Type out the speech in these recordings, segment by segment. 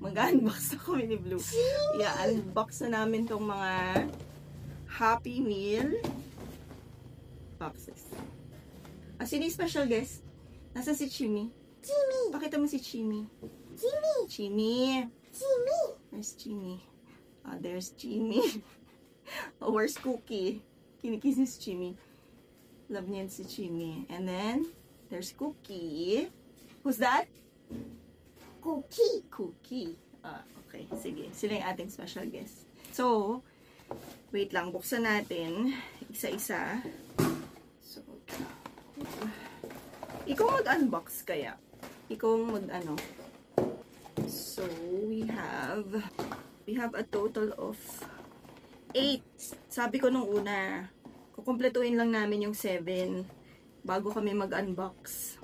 Mag-unbox na kami ni Blue. I-unbox na namin tong mga Happy Meal boxes. Sino yung special guest? Nasa si Chimmy? Chimmy! Pakita mo si Chimmy. Chimmy! Chimmy! Chimmy! Where's Chimmy? There's Chimmy. Where's Cookie? Kinikiss ni si Chimmy. Love niya si Chimmy. And then, there's Cookie. Who's that? Cookie! Cookie. Okay. Sige. Sila yung ating special guest. So, wait lang. Buksan natin. Isa-isa. So, ikaw mag-unbox kaya. Ikaw mag-ano. So, we have a total of 8. Sabi ko nung una, kukumpletuhin lang namin yung 7 bago kami mag-unbox.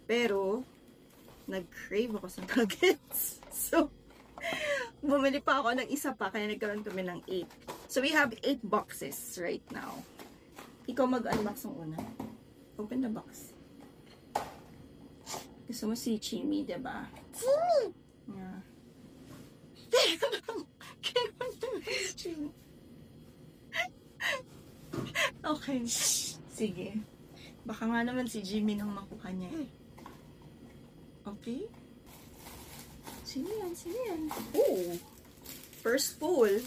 Pero, nag-crave ako sa nuggets. So, bumili pa ako ng isa pa, kaya nagkaroon kami ng 8. So, we have 8 boxes right now. Ikaw mag-unbox ng una. Open the box. Gusto mo si Chimmy, diba? Chimmy! Yeah. Okay. Sige. Baka nga naman si Jimmy nang makuha niya. Okay. Sino yan? Sino yan? Oh! First pull.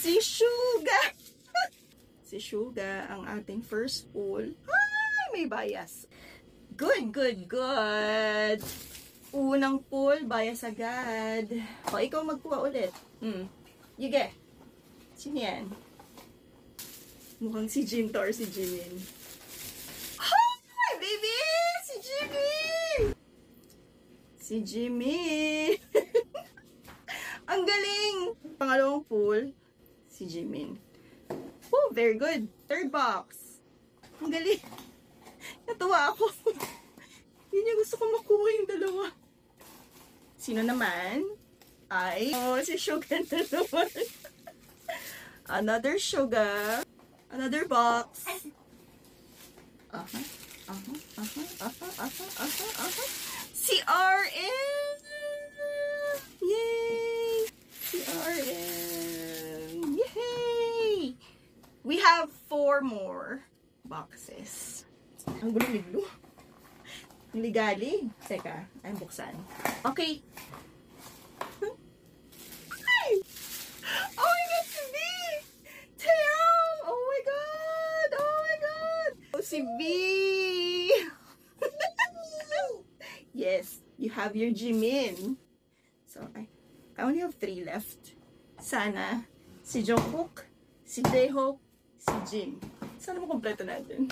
Si Suga! Si Suga ang ating first pull. Ay! May bias. Good, good, good. Unang pull, bias agad. O, ikaw magkuha ulit. Yuge. Sino yan? Mukhang si Jim to or si Jimin. Hi, baby! Si Jimmy! Si Jimmy! Ang galing! Pangalawang pull, si Jimin. Oh, very good. Third box. Ang galing. Natuwa ako. Yun yung gusto ko makuha yung dalawa. Sino naman? Ay, si Sugar na naman. Another Sugar. Another box. Si RM! Yay! Si RM! Yay! We have 4 more boxes. Ang gulo ni Blue. Ligali. Teka, ay buksan. Okay. Hi! Oh my God, si B! Taeyang! Oh my God! Oh my God! Oh, si B! Yes, you have your Jimin. So, I only have 3 left. Sana, si Jungkook, si J-Hope, si Jin. Sana makompleto natin.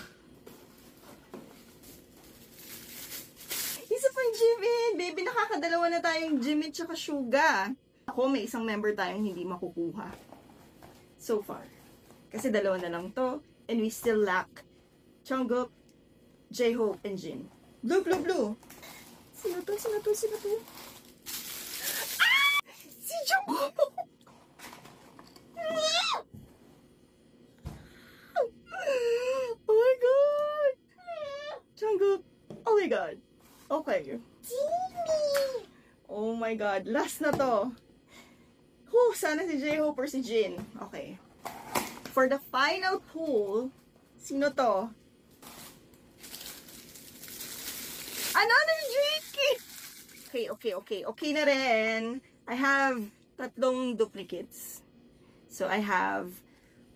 Isa pang Jimin! Baby, nakakadalawa na tayong Jimin tsaka Suga. Ako, may isang member tayong hindi makukuha. So far. Kasi dalawa na lang to. And we still lack Jungkook, J-Hope, and Jin. Blue, blue, blue! Sino to? Sino to? Sino to? Ah! Si Jungkook! Oh my God! Jungkook! Oh my God! Okay. Jimmy! Oh my God. Last na to. Sana si J-Hope or si Jin. Okay. For the final pull, sino to? Another Drakey! Okay na rin. I have 3 duplicates. So, I have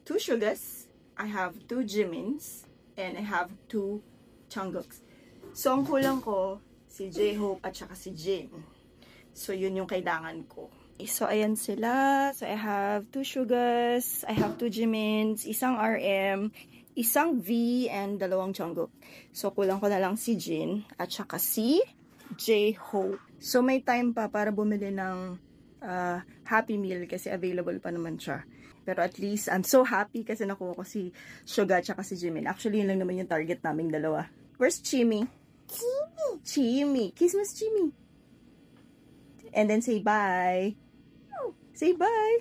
2 Sugas, I have 2 Jimins, and I have 2 Jungkooks. So, ang kulang ko, si J-Hope at saka si Jin. So, yun yung kailangan ko. So, ayan sila. So, I have 2 Sugas, I have 2 Jimins, isang RM, isang V, and 2 Jungkook. So, kulang ko na lang si Jin at saka si J-Hope. So, may time pa para bumili ng Happy Meal kasi available pa naman siya. Pero at least, I'm so happy kasi nakuha ko si Suga at saka si Jimin. Actually, yun lang naman yung target naming dalawa. Where's Chimmy? Chimmy! Chimmy. Kiss mo si Chimmy. And then say bye. Say bye.